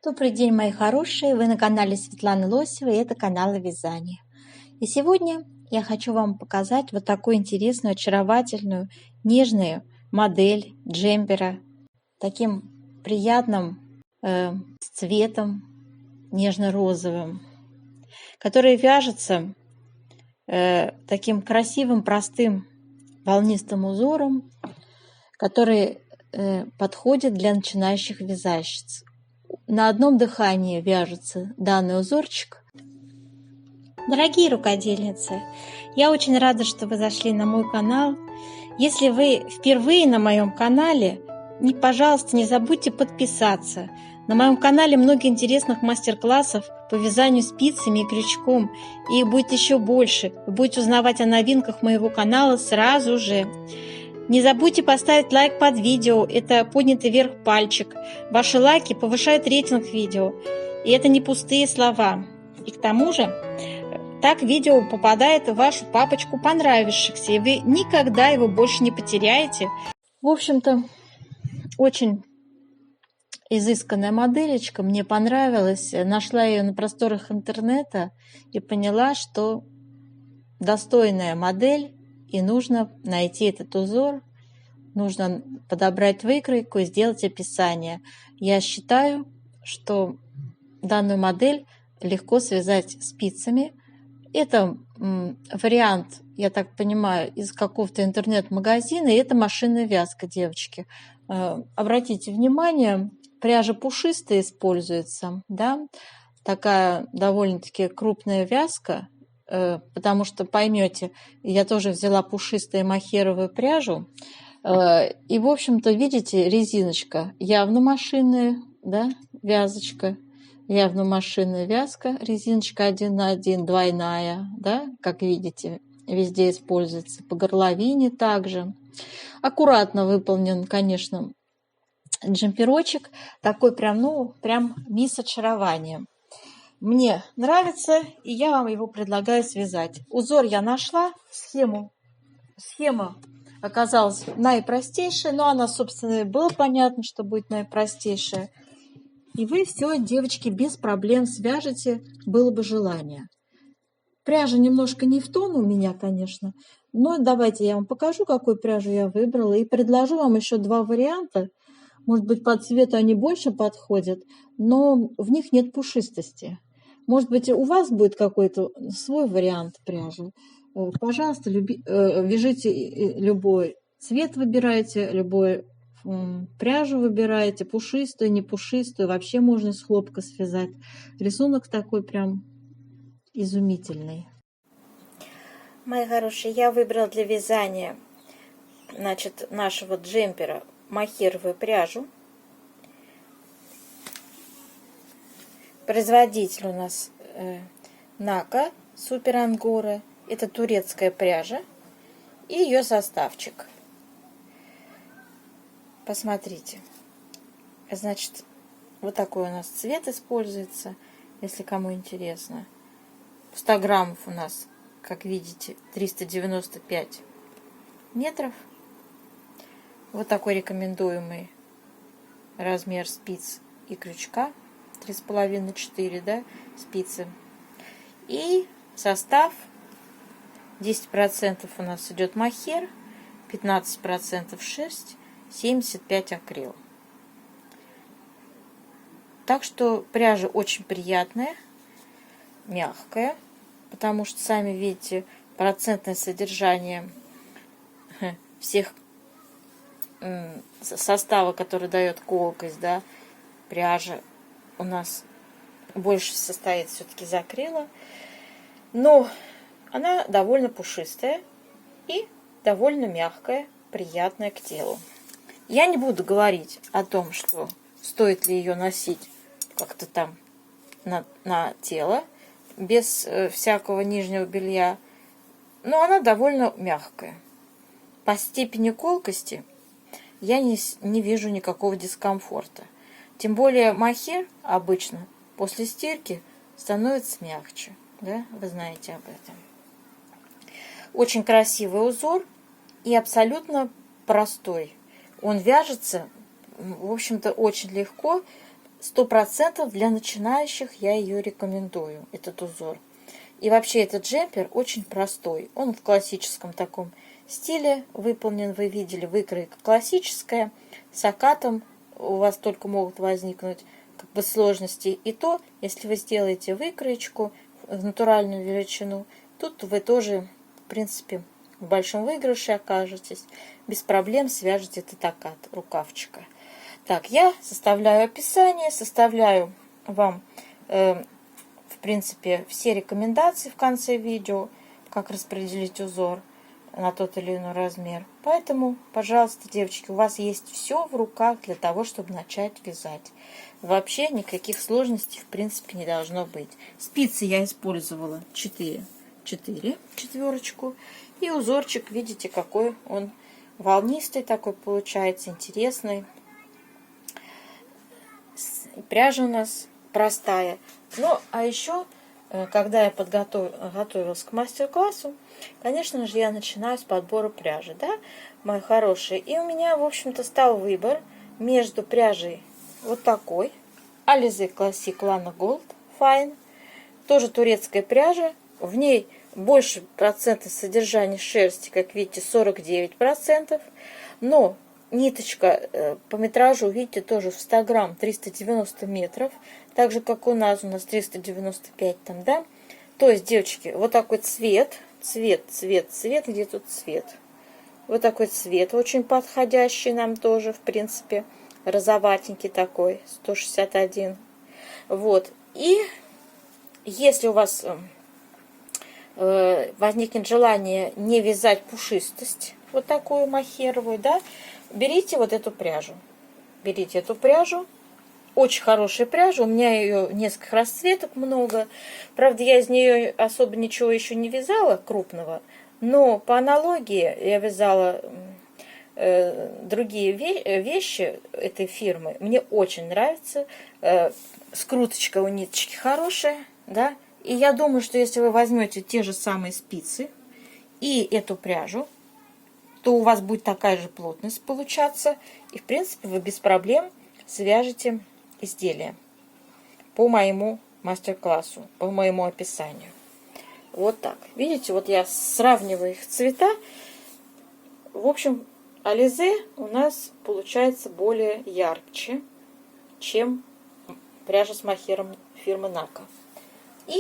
Добрый день, мои хорошие! Вы на канале Светланы Лосевой, и это канал о вязании. И сегодня я хочу вам показать вот такую интересную, очаровательную, нежную модель джемпера. Таким приятным цветом, нежно-розовым, который вяжется таким красивым, простым волнистым узором, который подходит для начинающих вязальщиц. На одном дыхании вяжется данный узорчик. Дорогие рукодельницы, я очень рада, что вы зашли на мой канал. Если вы впервые на моем канале, пожалуйста, не забудьте подписаться. На моем канале много интересных мастер-классов по вязанию спицами и крючком. И их будет еще больше. Вы будете узнавать о новинках моего канала сразу же. Не забудьте поставить лайк под видео, это поднятый вверх пальчик. Ваши лайки повышают рейтинг видео, и это не пустые слова. И к тому же, так видео попадает в вашу папочку понравившихся, и вы никогда его больше не потеряете. В общем-то, очень изысканная моделечка, мне понравилась. Нашла ее на просторах интернета и поняла, что достойная модель. И нужно найти этот узор, нужно подобрать выкройку и сделать описание. Я считаю, что данную модель легко связать спицами. Это вариант, я так понимаю, из какого-то интернет-магазина, и это машинная вязка, девочки. Обратите внимание, пряжа пушистая используется, да, такая довольно-таки крупная вязка. Потому что поймете, я тоже взяла пушистую мохеровую пряжу. И, в общем-то, видите, резиночка явно машинная, да, вязочка, явно машинная вязка, резиночка 1 на 1, двойная, да, как видите, везде используется, по горловине также. Аккуратно выполнен, конечно, джемперочек, такой прям мисс очарования. Мне нравится, и я вам его предлагаю связать. Узор я нашла, схема оказалась наипростейшая, но она, собственно, было понятно, что будет наипростейшая. И вы все, девочки, без проблем свяжете, было бы желание. Пряжа немножко не в тон у меня, конечно, но давайте я вам покажу, какую пряжу я выбрала, и предложу вам еще два варианта. Может быть, по цвету они больше подходят, но в них нет пушистости. Может быть, у вас будет какой-то свой вариант пряжи. Пожалуйста, вяжите любой цвет, выбирайте, любую пряжу выбирайте, пушистую, не пушистую. Вообще можно с хлопка связать. Рисунок такой прям изумительный. Мои хорошие, я выбрала для вязания, значит, нашего джемпера мохеровую пряжу. Производитель у нас Нака Супер Ангора. Это турецкая пряжа. И ее составчик. Посмотрите. Значит, вот такой у нас цвет используется, если кому интересно. 100 граммов у нас, как видите, 395 метров. Вот такой рекомендуемый размер спиц и крючка. 3,5-4, да, спицы. И состав 10% у нас идет мохер, 15% шерсть, 75% акрил. Так что пряжа очень приятная, мягкая, потому что, сами видите, процентное содержание всех состава, который дает колкость, да, пряжа у нас больше состоит все-таки из акрила, но она довольно пушистая и довольно мягкая, приятная к телу. Я не буду говорить о том, что стоит ли ее носить как-то там на тело, без всякого нижнего белья, но она довольно мягкая. По степени колкости я не вижу никакого дискомфорта. Тем более мохер обычно после стирки становится мягче. Да? Вы знаете об этом. Очень красивый узор и абсолютно простой. Он вяжется, в общем-то, очень легко. 100% для начинающих я ее рекомендую, этот узор. И вообще этот джемпер очень простой. Он в классическом таком стиле выполнен. Вы видели, выкройка классическая. С окатом у вас только могут возникнуть как бы сложности. И то, если вы сделаете выкроечку в натуральную величину, тут вы тоже, в принципе, в большом выигрыше окажетесь. Без проблем свяжете этот окат рукавчика. Так, я составляю описание, составляю вам, в принципе, все рекомендации в конце видео, как распределить узор на тот или иной размер. Поэтому, пожалуйста, девочки, у вас есть все в руках для того, чтобы начать вязать. Вообще никаких сложностей, в принципе, не должно быть. Спицы я использовала 4 четверочку. И узорчик, видите, какой он волнистый такой получается, интересный. Пряжа у нас простая. Ну, а еще, когда я готовилась к мастер-классу, конечно же, я начинаю с подбора пряжи, да, мои хорошие. И у меня, в общем-то, стал выбор между пряжей вот такой, Alize Classic Lana Gold Fine, тоже турецкая пряжа, в ней больше процента содержания шерсти, как видите, 49%, но ниточка по метражу, видите, тоже в 100 грамм 390 метров, так же, как у нас 395 там, да. То есть, девочки, вот такой цвет, где тут цвет? Вот такой цвет, очень подходящий нам тоже, в принципе, розоватенький такой, 161. Вот, и если у вас возникнет желание не вязать пушистость, вот такую махеровую, да, берите вот эту пряжу. Берите эту пряжу. Очень хорошая пряжа. У меня ее несколько расцветок много. Правда, я из нее особо ничего еще не вязала крупного. Но по аналогии я вязала другие вещи этой фирмы. Мне очень нравится. Скруточка у ниточки хорошая, да. И я думаю, что если вы возьмете те же самые спицы и эту пряжу, то у вас будет такая же плотность получаться. И, в принципе, вы без проблем свяжете изделие по моему мастер-классу, по моему описанию. Вот так. Видите, вот я сравниваю их цвета. В общем, Alize у нас получается более ярче, чем пряжа с махером фирмы Нака. И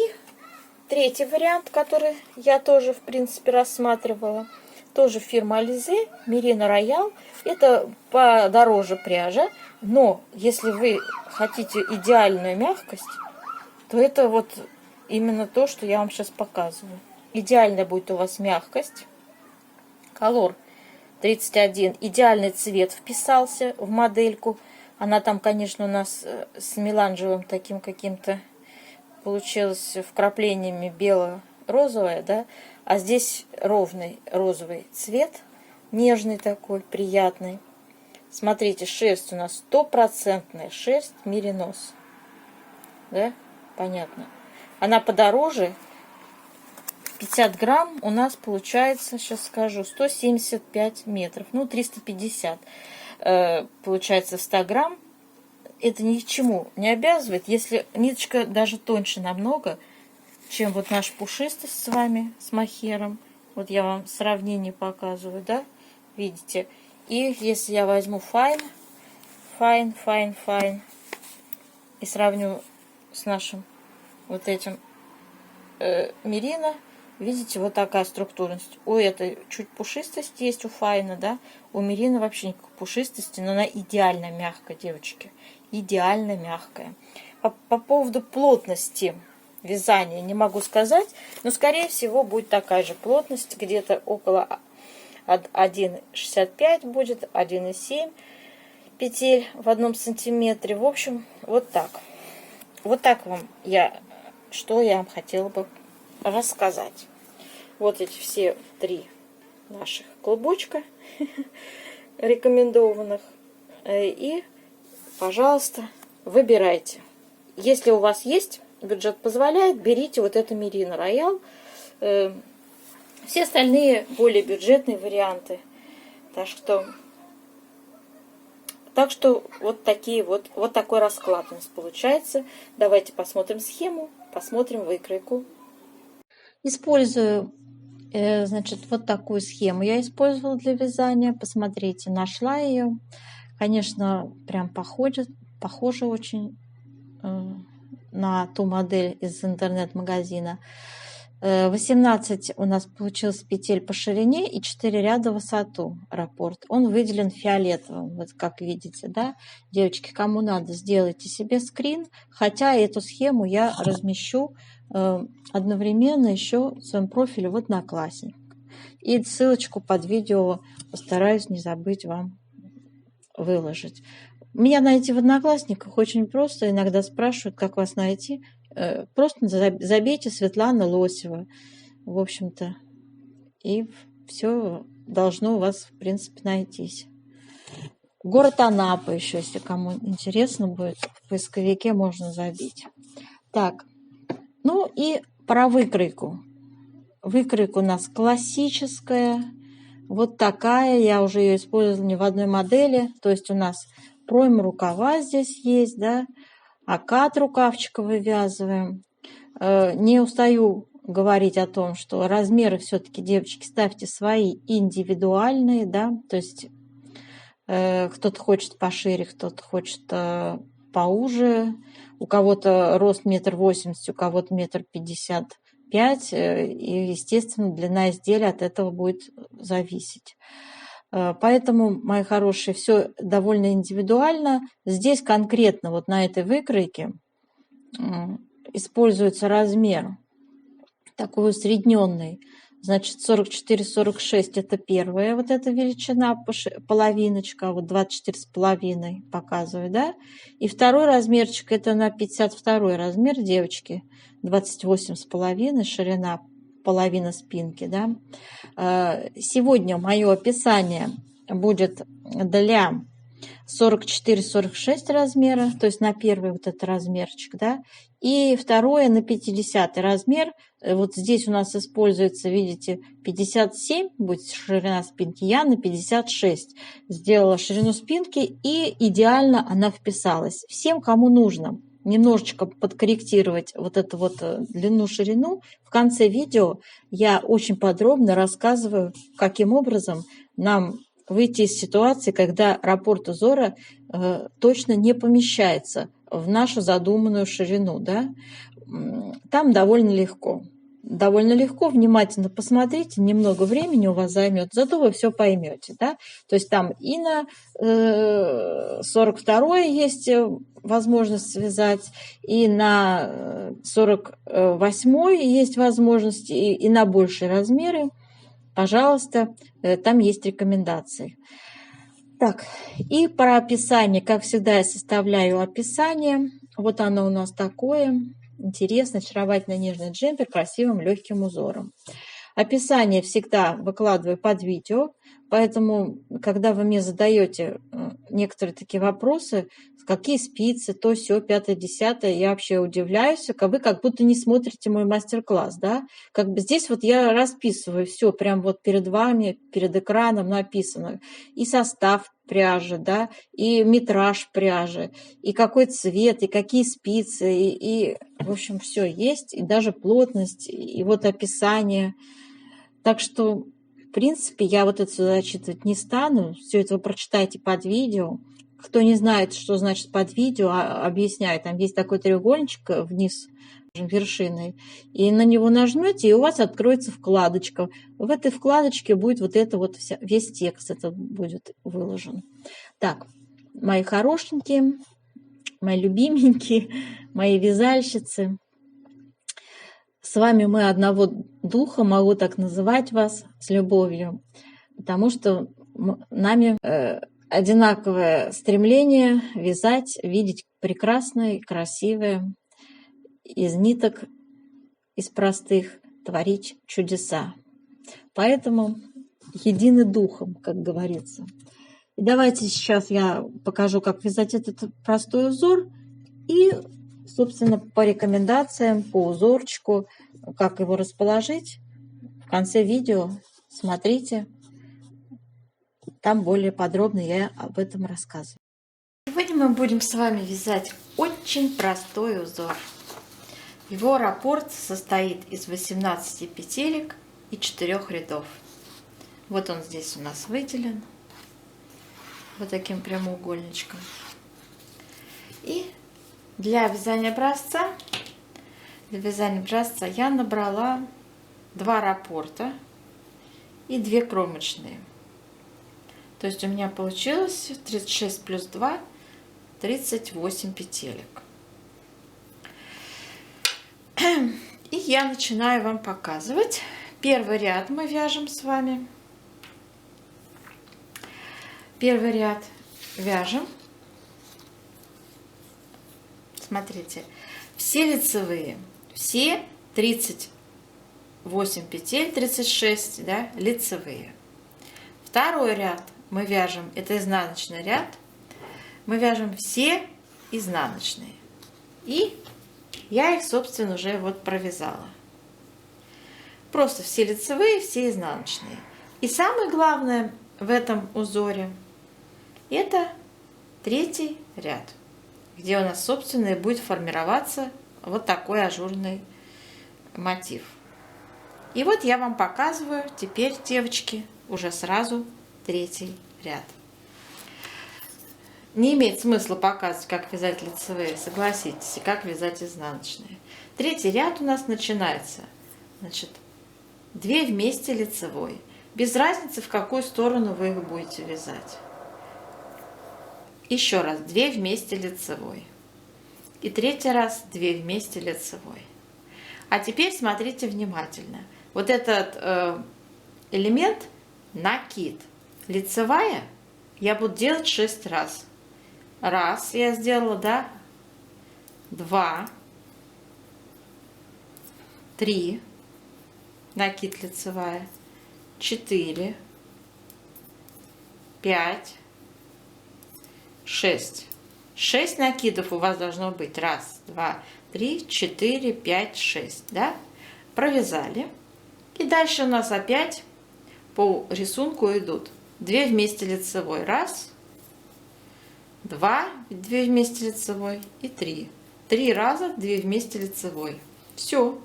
третий вариант, который я тоже, в принципе, рассматривала, тоже фирма Alize, Merino Royal. Это подороже пряжа, но если вы хотите идеальную мягкость, то это вот именно то, что я вам сейчас показываю. Идеальная будет у вас мягкость. Color 31. Идеальный цвет вписался в модельку. Она там, конечно, у нас с меланжевым таким каким-то получилось вкраплениями бело-розовое, да, а здесь ровный розовый цвет, нежный такой, приятный. Смотрите, шерсть у нас 100% шерсть меринос, да, понятно. Она подороже, 50 грамм у нас получается, сейчас скажу, 175 метров, ну 350 получается 100 грамм. Это ни к чему не обязывает, если ниточка даже тоньше намного, чем вот наша пушистость с вами, с махером. Вот я вам сравнение показываю, да, видите. И если я возьму fine, и сравню с нашим вот этим мерино, видите, вот такая структурность. У этой чуть пушистость есть, у файна, да, у мерино вообще никакой пушистости, но она идеально мягкая, девочки. Идеально мягкая. По поводу плотности вязания не могу сказать, но скорее всего будет такая же плотность, где-то около 1,65 будет, 1,7 петель в 1 сантиметре. В общем, вот так. Вот так что я вам хотела бы рассказать. Вот эти все 3 наших клубочка рекомендованных. И пожалуйста, выбирайте. Если у вас есть, бюджет позволяет, берите вот это Merino Royal. Все остальные более бюджетные варианты. Так Так что вот такой расклад у нас получается. Давайте посмотрим схему, посмотрим выкройку. Использую, значит, вот такую схему я использовала для вязания. Посмотрите, нашла ее. Конечно, прям похоже очень на ту модель из интернет-магазина. 18 у нас получилось петель по ширине и 4 ряда в высоту раппорт. Он выделен фиолетовым, вот как видите, да? Девочки, кому надо, сделайте себе скрин, хотя эту схему я размещу одновременно еще в своем профиле в Одноклассниках. И ссылочку под видео постараюсь не забыть вам выложить. Меня найти в Одноклассниках очень просто. Иногда спрашивают, как вас найти. Просто забейте Светлана Лосева. В общем-то, и все должно у вас, в принципе, найтись. Город Анапа еще, если кому интересно будет, в поисковике можно забить. Так, ну и про выкройку. Выкройка у нас классическая. Вот такая. Я уже ее использовала не в одной модели. То есть у нас пройма рукава здесь есть, да. Окат рукавчика вывязываем. Не устаю говорить о том, что размеры все-таки, девочки, ставьте свои индивидуальные, да, то есть кто-то хочет пошире, кто-то хочет поуже, у кого-то рост 1,80 м, у кого-то 1,55 м, и, естественно, длина изделия от этого будет зависеть. Поэтому, мои хорошие, все довольно индивидуально. Здесь конкретно вот на этой выкройке используется размер такой усредненный. Значит, 44-46 это первая вот эта величина, половиночка, вот 24,5 показываю, да. И второй размерчик это на 52 размер, девочки, 28,5 ширина, половина спинки, да. Сегодня мое описание будет для 44-46 размера, то есть на первый вот этот размерчик, да, и второе на 50 размер. Вот здесь у нас используется, видите, 57 будет ширина спинки, я на 56 сделала ширину спинки, и идеально она вписалась. Всем, кому нужно немножечко подкорректировать вот эту вот длину-ширину, в конце видео я очень подробно рассказываю, каким образом нам выйти из ситуации, когда раппорт узора точно не помещается в нашу задуманную ширину, да? Там довольно легко. Довольно легко, внимательно посмотрите, немного времени у вас займет, зато вы все поймете, да? То есть там и на 42-е есть возможность связать, и на 48-й есть возможность, и на большие размеры. Пожалуйста, там есть рекомендации. Так, и про описание. Как всегда, я составляю описание. Вот оно у нас такое. Интересно, очаровательно нежный джемпер, красивым легким узором. Описание всегда выкладываю под видео, поэтому, когда вы мне задаете некоторые такие вопросы, какие спицы, то, сё, 5, 10, я вообще удивляюсь, вы как будто не смотрите мой мастер-класс, да? Как бы здесь вот я расписываю все, прям вот перед вами, перед экраном написано. И состав пряжи, да, и метраж пряжи, и какой цвет, и какие спицы, и в общем, все есть, и даже плотность, и вот описание. Так что, в принципе, я вот это зачитывать не стану. Все это вы прочитайте под видео. Кто не знает, что значит под видео, объясняю. Там есть такой треугольничек вниз вершиной. И на него нажмете, и у вас откроется вкладочка. В этой вкладочке будет вот это вот весь текст это будет выложен. Так, мои хорошенькие, мои любименькие, мои вязальщицы. С вами мы одного духа, могу так называть вас с любовью, потому что нами одинаковое стремление вязать, видеть прекрасное, красивое, из ниток, из простых, творить чудеса. Поэтому едины духом, как говорится. И давайте сейчас я покажу, как вязать этот простой узор и, собственно, по рекомендациям, по узорчику, как его расположить. В конце видео смотрите, там более подробно я об этом рассказываю. мы будем с вами вязать очень простой узор. Его раппорт состоит из 18 петелек и 4 рядов. Вот он здесь у нас выделен вот таким прямоугольничком. И для вязания образца я набрала 2 раппорта и 2 кромочные. То есть у меня получилось 36 плюс 2, 38 петелек. И я начинаю вам показывать. Первый ряд мы вяжем с вами. Первый ряд вяжем. Смотрите, все лицевые, все 38 петель, 36, да, лицевые. Второй ряд мы вяжем, это изнаночный ряд, мы вяжем все изнаночные. И я их, собственно, уже вот провязала. Просто все лицевые, все изнаночные. И самое главное в этом узоре это 3-й ряд, где у нас, собственно, и будет формироваться вот такой ажурный мотив. И вот я вам показываю теперь, девочки, уже сразу 3-й ряд. Не имеет смысла показывать, как вязать лицевые, согласитесь, и как вязать изнаночные. 3-й ряд у нас начинается, значит, 2 вместе лицевой. Без разницы, в какую сторону вы их будете вязать. Еще раз, 2 вместе лицевой. И 3-й раз 2 вместе лицевой. А теперь смотрите внимательно. Вот этот элемент накид. Лицевая я буду делать 6 раз. Раз я сделала, да? 2, 3, накид лицевая, 4, 5, 6. 6 накидов у вас должно быть. Раз, 2, 3, 4, 5, 6, да? Провязали. И дальше у нас опять по рисунку идут 2 вместе лицевой. Раз, 2, 2 вместе лицевой и 3. 3 раза 2 вместе лицевой. Все.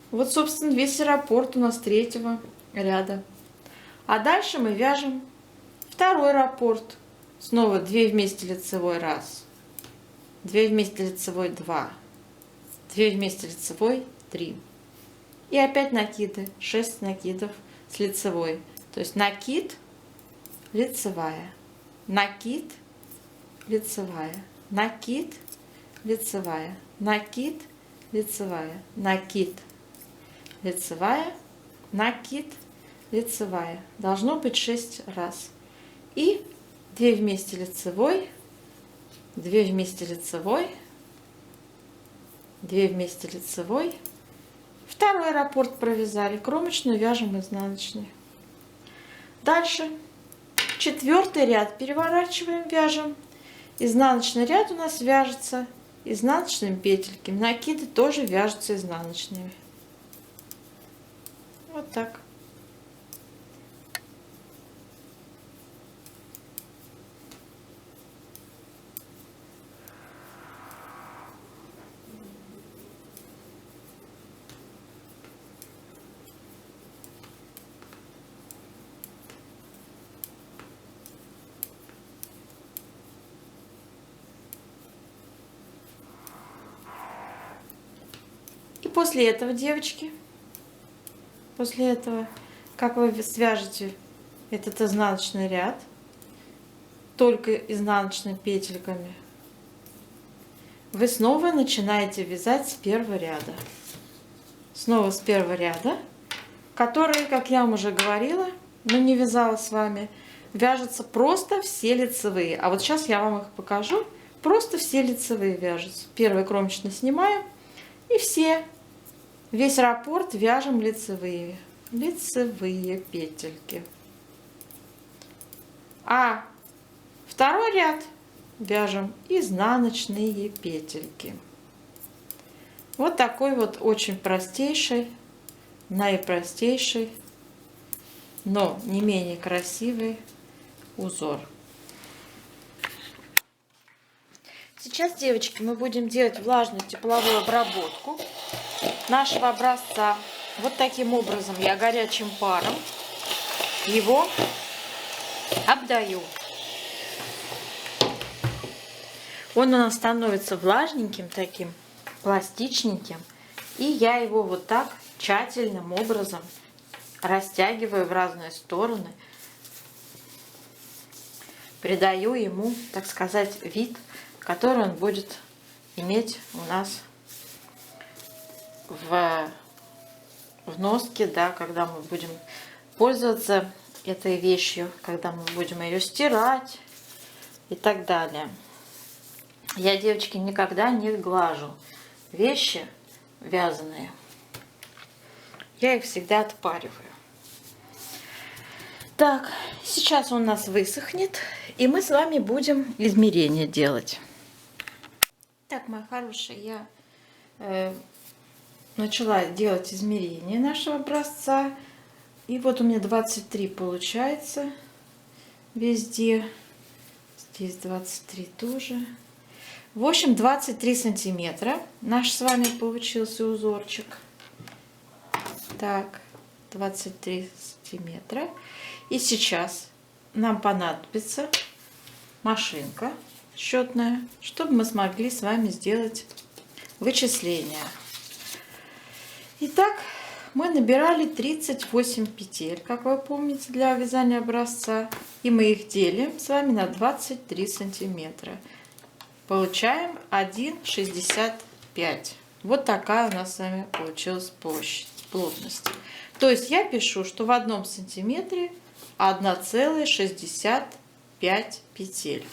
Вот, собственно, весь раппорт у нас 3-го ряда. А дальше мы вяжем 2-й раппорт. Снова 2 вместе лицевой. Раз, 2 вместе лицевой. 2, 2 вместе лицевой. 3. И опять накиды. 6 накидов с лицевой. То есть накид, лицевая, накид, лицевая, накид, лицевая, накид, лицевая, накид, лицевая, накид, лицевая. Должно быть 6 раз. И 2 вместе лицевой, 2 вместе лицевой, 2 вместе лицевой. 2-й раппорт провязали, кромочную вяжем изнаночной. Дальше 4-й ряд переворачиваем, вяжем. Изнаночный ряд у нас вяжется изнаночными петельками. Накиды тоже вяжутся изнаночными. Вот так. И после этого, девочки, после этого, как вы свяжете этот изнаночный ряд только изнаночными петельками, вы снова начинаете вязать с 1-го ряда. Снова с 1-го ряда, которые, как я вам уже говорила, но не вязала с вами, вяжутся просто все лицевые. А вот сейчас я вам их покажу. Просто все лицевые вяжутся. 1-й кромочный снимаем. И весь раппорт вяжем лицевые петельки. А 2-й ряд вяжем изнаночные петельки. Вот такой вот очень простейший, наипростейший, но не менее красивый узор. Сейчас, девочки, мы будем делать влажную тепловую обработку нашего образца. Вот таким образом я горячим паром его обдаю. Он у нас становится влажненьким таким, пластичненьким. И я его вот так тщательным образом растягиваю в разные стороны. Придаю ему, так сказать, вид, который он будет иметь у нас в носке, да, когда мы будем пользоваться этой вещью, когда мы будем ее стирать и так далее. Я, девочки, никогда не глажу вещи вязаные. Я их всегда отпариваю. Так, сейчас он у нас высохнет, и мы с вами будем измерения делать. Так, мои хорошие, я начала делать измерения нашего образца. И вот у меня 23 получается везде. Здесь 23 тоже. В общем, 23 сантиметра наш с вами получился узорчик. Так, 23 сантиметра. И сейчас нам понадобится машинка счетная, чтобы мы смогли с вами сделать вычисления. Итак, мы набирали 38 петель, как вы помните, для вязания образца. И мы их делим с вами на 23 сантиметра. Получаем 1,65. Вот такая у нас с вами получилась плотность. То есть я пишу, что в одном сантиметре 1,65 петель.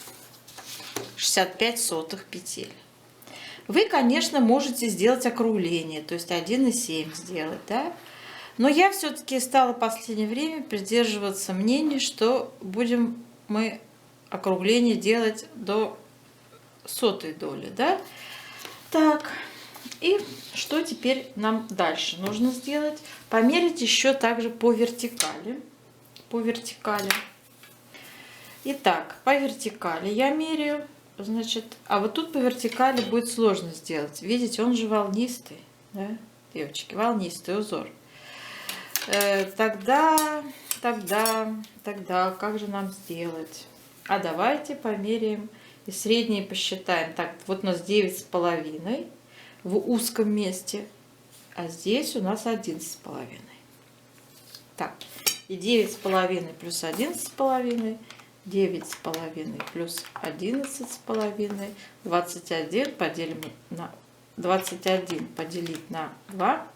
65 сотых петель. Вы, конечно, можете сделать округление, то есть 1,7 сделать, да? Но я все-таки стала в последнее время придерживаться мнения, что будем мы округление делать до сотой доли, да? Так, и что теперь нам дальше нужно сделать? Померить еще также по вертикали. По вертикали. Итак, по вертикали я меряю, значит, а вот тут по вертикали будет сложно сделать. Видите, он же волнистый, да, девочки, волнистый узор. Тогда, как же нам сделать? А давайте померяем и средние посчитаем. Так, вот у нас 9,5 в узком месте, а здесь у нас 11,5. Так, и 9,5 плюс 11,5, 9,5 плюс 11,5, 21 поделим на 21 поделить на 2,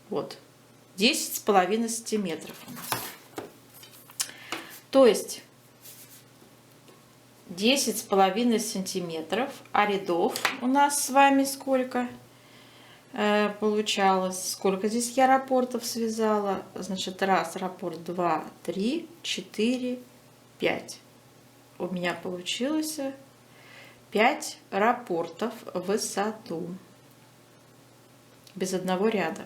вот, 10,5 сантиметров у нас. То есть 10,5 сантиметров, а рядов у нас с вами сколько получалось? Сколько здесь я раппортов связала? Значит, раз раппорт, 2, 3, 4, 5. У меня получилось 5 раппортов в высоту. Без одного ряда.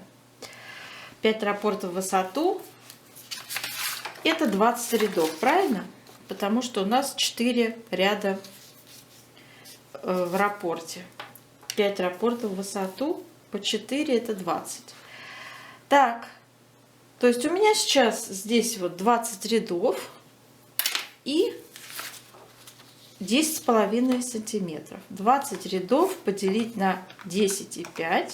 5 раппортов в высоту. Это 20 рядов, правильно? Потому что у нас 4 ряда в раппорте. 5 раппортов в высоту по 4 это 20. Так, то есть у меня сейчас здесь вот 20 рядов и 10,5 сантиметров. 20 рядов поделить на 10,5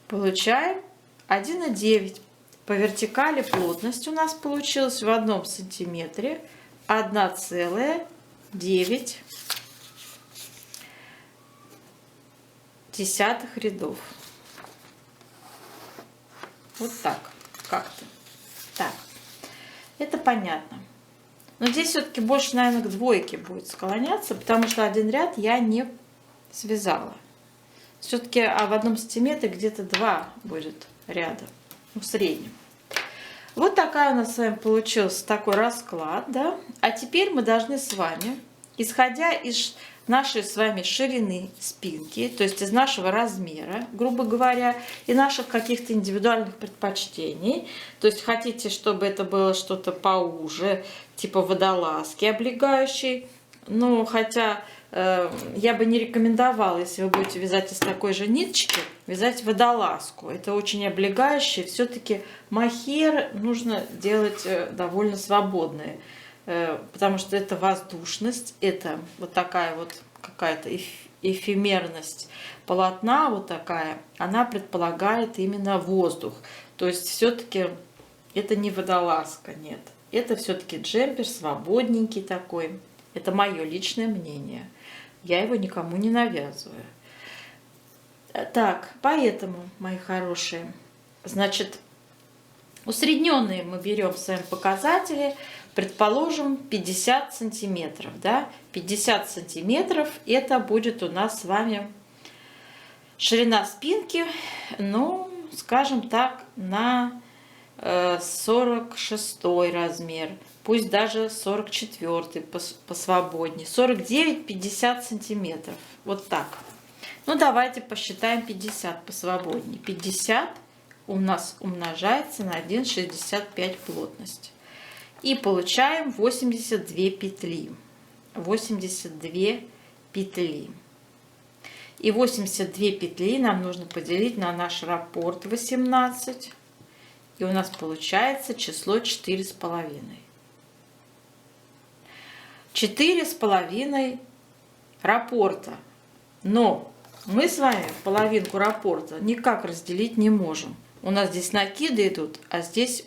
получаем 1,9. По вертикали плотность у нас получилась в одном сантиметре 1,9 рядов. Вот так как-то. Так, это понятно. Но здесь все-таки больше, наверное, к двойке будет склоняться, потому что один ряд я не связала. Все-таки в одном сантиметре где-то 2 будет ряда, в среднем. Вот такая у нас с вами получился такой расклад, да? А теперь мы должны с вами, исходя из нашей с вами ширины спинки, то есть из нашего размера, грубо говоря, и наших каких-то индивидуальных предпочтений, то есть хотите, чтобы это было что-то поуже, типа водолазки облегающей, ну, хотя я бы не рекомендовала, если вы будете вязать из такой же ниточки, вязать водолазку. Это очень облегающее. Все-таки мохер нужно делать довольно свободные, потому что это воздушность, это вот такая вот какая-то эфемерность полотна, вот такая, она предполагает именно воздух. То есть все-таки это не водолазка, нет. Это все-таки джемпер свободненький такой. Это мое личное мнение. Я его никому не навязываю. Так, поэтому, мои хорошие, значит, усредненные мы берем в своем показателе, предположим, 50 сантиметров. Да? 50 сантиметров это будет у нас с вами ширина спинки, ну, скажем так, на 46 размер. Пусть даже 44 посвободнее. 49-50 сантиметров. Вот так. Ну, давайте посчитаем 50 посвободнее. 50 у нас умножается на 1,65 плотность. И получаем 82 петли. 82 петли. И 82 петли нам нужно поделить на наш раппорт 18. И у нас получается число 4,5. 4,5 раппорта. Но мы с вами половинку раппорта никак разделить не можем. У нас здесь накиды идут, а здесь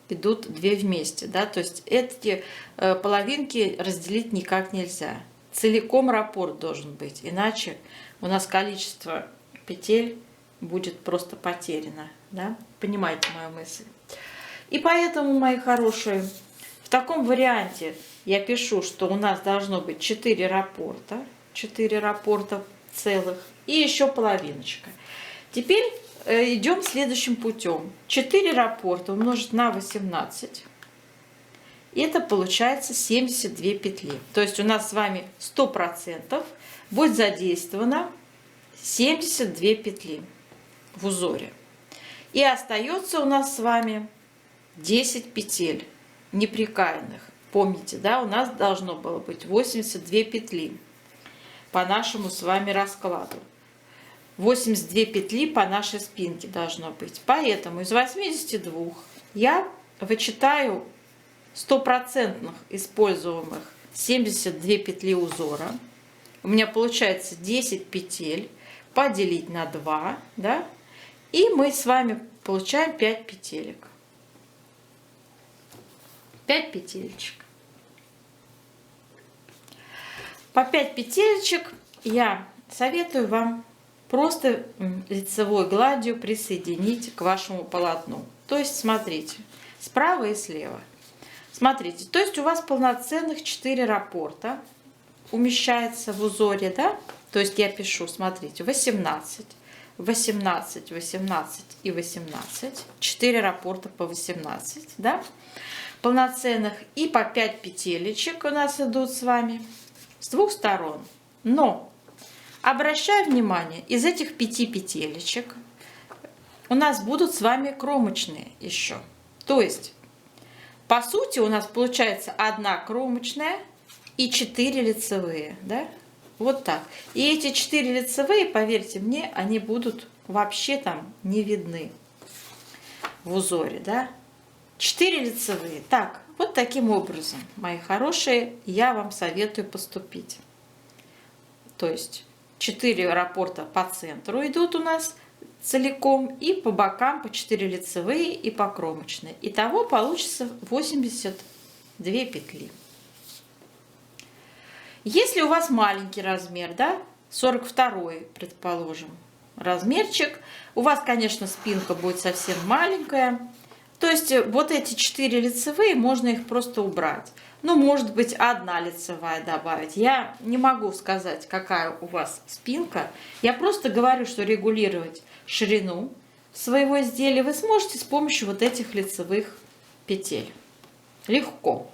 идут две вместе. Да? То есть эти половинки разделить никак нельзя. Целиком раппорт должен быть. Иначе у нас количество петель будет просто потеряно. Да? Понимаете мою мысль? И поэтому, мои хорошие, в таком варианте я пишу, что у нас должно быть 4 раппорта целых и еще половиночка. Теперь идем следующим путем. 4 раппорта умножить на 18. Это получается 72 петли. То есть у нас с вами 100% будет задействовано 72 петли в узоре. И остается у нас с вами 10 петель неприкаянных. Помните, да, у нас должно было быть 82 петли по нашему с вами раскладу. 82 петли по нашей спинке должно быть. Поэтому из 82 я вычитаю 100% используемых 72 петли узора. У меня получается 10 петель поделить на 2, да? И мы с вами получаем 5 петелек. 5 петелечек. По 5 петелечек я советую вам просто лицевой гладью присоединить к вашему полотну. То есть, смотрите, справа и слева. Смотрите, то есть у вас полноценных 4 раппорта умещается в узоре, да? То есть я пишу, смотрите, 18, 18, 18 и 18. 4 раппорта по 18, да? Полноценных. И по 5 петелечек у нас идут с вами с двух сторон. Но обращаю внимание, из этих 5 петелечек у нас будут с вами кромочные еще. То есть, по сути, у нас получается 1 кромочная и 4 лицевые. Да? Вот так. И эти 4 лицевые, поверьте мне, они будут вообще там не видны в узоре. Да? 4 лицевые. Так, вот таким образом, мои хорошие, я вам советую поступить. То есть 4 раппорта по центру идут у нас целиком, и по бокам по 4 лицевые и по кромочной. Итого получится 82 петли. Если у вас маленький размер, да, 42, предположим, размерчик, у вас, конечно, спинка будет совсем маленькая. То есть вот эти 4 лицевые, можно их просто убрать. Ну, может быть, 1 лицевая добавить. Я не могу сказать, какая у вас спинка. Я просто говорю, что регулировать ширину своего изделия вы сможете с помощью вот этих лицевых петель. Легко.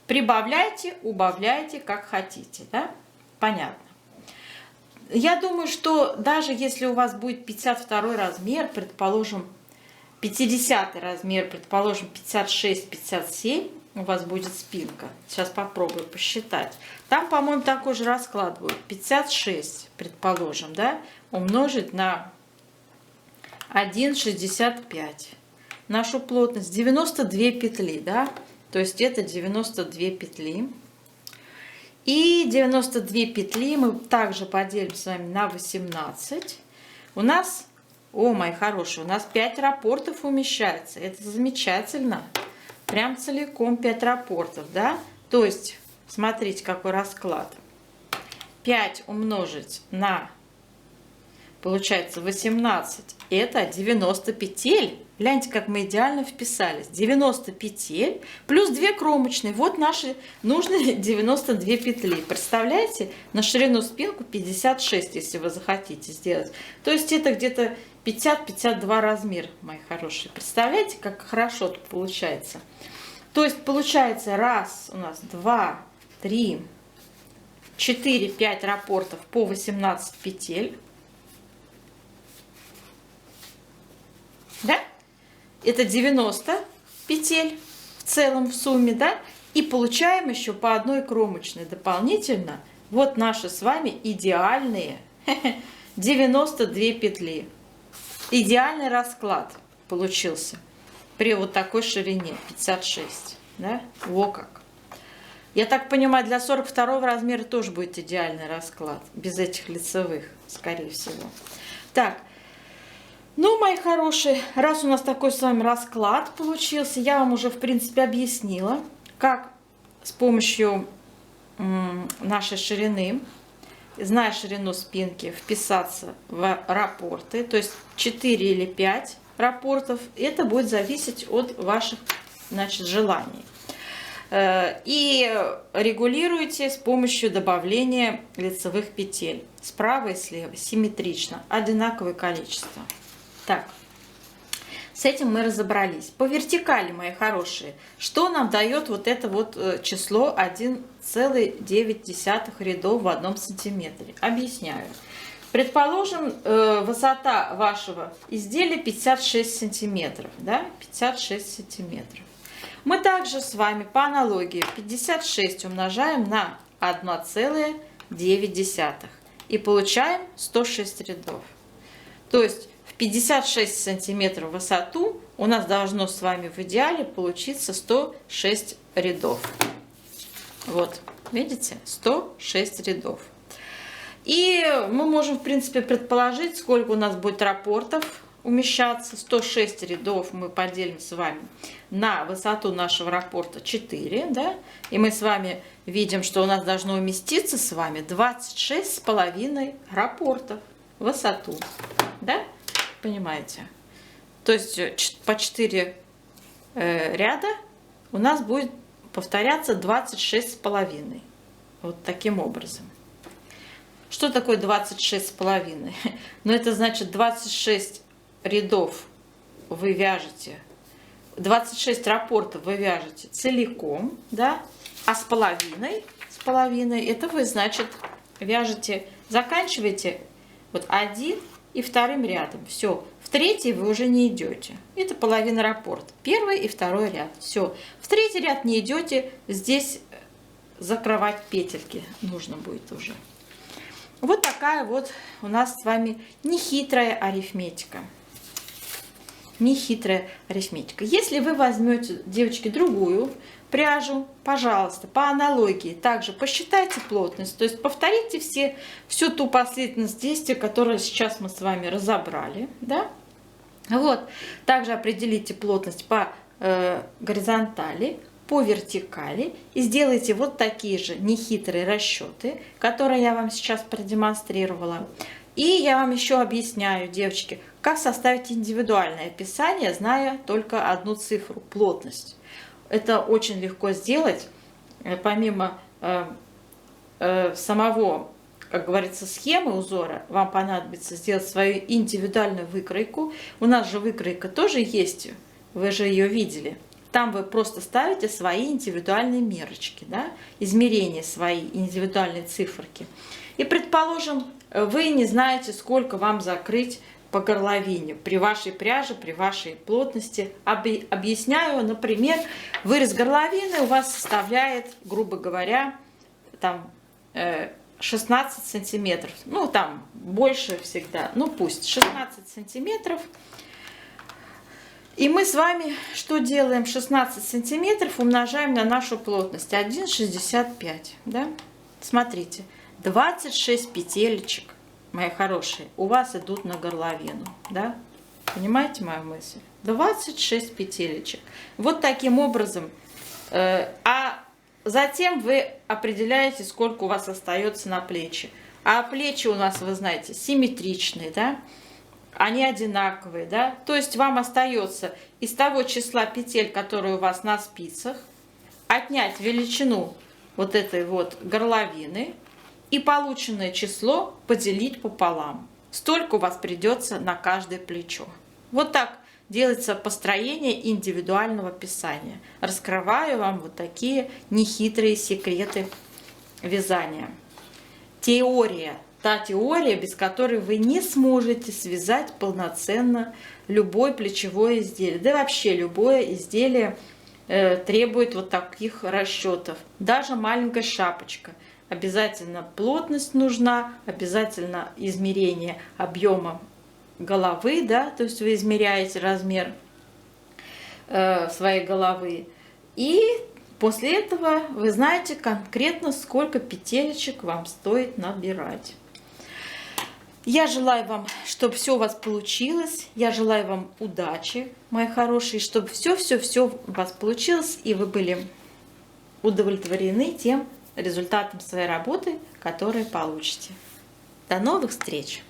Прибавляйте, убавляйте, как хотите. Да? Понятно. Я думаю, что даже если у вас будет 52 размер, предположим, 50 размер, предположим, 56-57, у вас будет спинка. Сейчас попробую посчитать. Там, по-моему, такой же расклад будет. 56, предположим, да, умножить на 1,65. Нашу плотность 92 петли, да, то есть это 92 петли. И 92 петли мы также поделим с вами на 18. У нас, о, мои хорошие, у нас 5 рапортов умещается. Это замечательно. Прям целиком 5 рапортов, да? То есть, смотрите, какой расклад. 5 умножить на, получается, 18. Это 90 петель. Гляньте, как мы идеально вписались. 90 петель плюс 2 кромочные. Вот наши нужные 92 петли. Представляете? На ширину спинку 56, если вы захотите сделать. То есть это где-то 50-52 размер, мои хорошие. Представляете, как хорошо тут получается? То есть получается раз у нас 2, 3, 4, 5 рапортов по 18 петель. Да? Это 90 петель в целом в сумме, да? И получаем еще по одной кромочной дополнительно. Вот наши с вами идеальные 92 петли. Идеальный расклад получился при вот такой ширине 56, да? Во как. Я так понимаю, для 42 размера тоже будет идеальный расклад, без этих лицевых, скорее всего. Так, ну, мои хорошие, раз у нас такой с вами расклад получился, я вам уже, в принципе, объяснила, как с помощью нашей ширины, зная ширину спинки, вписаться в рапорты, то есть 4 или 5 рапортов, это будет зависеть от ваших, значит, желаний. И регулируйте с помощью добавления лицевых петель справа и слева, симметрично, одинаковое количество. Так, с этим мы разобрались. По вертикали, мои хорошие, что нам дает вот это вот число 1,9 рядов в 1 сантиметре? Объясняю. Предположим, высота вашего изделия 56 сантиметров, да, 56 сантиметров. Мы также с вами по аналогии 56 умножаем на 1,9 и получаем 106 рядов. То есть в 56 сантиметров высоту у нас должно с вами в идеале получиться 106 рядов. Вот, видите, 106 рядов. И мы можем, в принципе, предположить, сколько у нас будет рапортов умещаться. 106 рядов мы поделим с вами на высоту нашего рапорта 4, да? И мы с вами видим, что у нас должно уместиться с вами 26,5 рапортов в высоту, да? Понимаете? То есть по 4 ряда у нас будет повторяться 26,5. Вот таким образом. Что такое 26,5? Ну, это значит 26 рядов вы вяжете, 26 рапортов вы вяжете целиком, да? А с половиной это вы, значит, вяжете, заканчиваете вот 1 и 2 рядом. Все. В 3 вы уже не идете. Это половина раппорта. 1 и 2 ряд. Все. В 3 ряд не идете. Здесь закрывать петельки нужно будет уже. Вот такая вот у нас с вами нехитрая арифметика. Нехитрая арифметика. Если вы возьмете, девочки, другую пряжу, пожалуйста, по аналогии также посчитайте плотность, то есть повторите всю ту последовательность действий, которую сейчас мы с вами разобрали, да? Вот. Также определите плотность по горизонтали, по вертикали и сделайте вот такие же нехитрые расчеты, которые я вам сейчас продемонстрировала. И я вам еще объясняю, девочки, как составить индивидуальное описание, зная только одну цифру – плотность. Это очень легко сделать, помимо самого, как говорится, схемы узора, вам понадобится сделать свою индивидуальную выкройку. У нас же выкройка тоже есть, вы же ее видели. Там вы просто ставите свои индивидуальные мерочки, да? Измерения свои, индивидуальные циферки. И, предположим, вы не знаете, сколько вам закрыть по горловине при вашей пряже, при вашей плотности. Объясняю, например, вырез горловины у вас составляет, грубо говоря, там 16 сантиметров. Ну, там больше всегда, ну пусть 16 сантиметров. И мы с вами что делаем? 16 сантиметров умножаем на нашу плотность 1,65. Да? Смотрите, 26 петелечек, мои хорошие, у вас идут на горловину. Да? Понимаете мою мысль? 26 петелечек. Вот таким образом. А затем вы определяете, сколько у вас остается на плечи. А плечи у нас, вы знаете, симметричные, да? Они одинаковые, да? То есть вам остается из того числа петель, которые у вас на спицах, отнять величину вот этой вот горловины и полученное число поделить пополам. Столько у вас придется на каждое плечо. Вот так делается построение индивидуального писания. Раскрываю вам вот такие нехитрые секреты вязания. Теория. Та теория, без которой вы не сможете связать полноценно любое плечевое изделие. Да и вообще любое изделие требует вот таких расчетов. Даже маленькая шапочка. Обязательно плотность нужна, обязательно измерение объема головы, да, то есть вы измеряете размер своей головы. И после этого вы знаете конкретно, сколько петелечек вам стоит набирать. Я желаю вам, чтобы все у вас получилось. Я желаю вам удачи, мои хорошие, чтобы все у вас получилось, и вы были удовлетворены тем результатом своей работы, который получите. До новых встреч!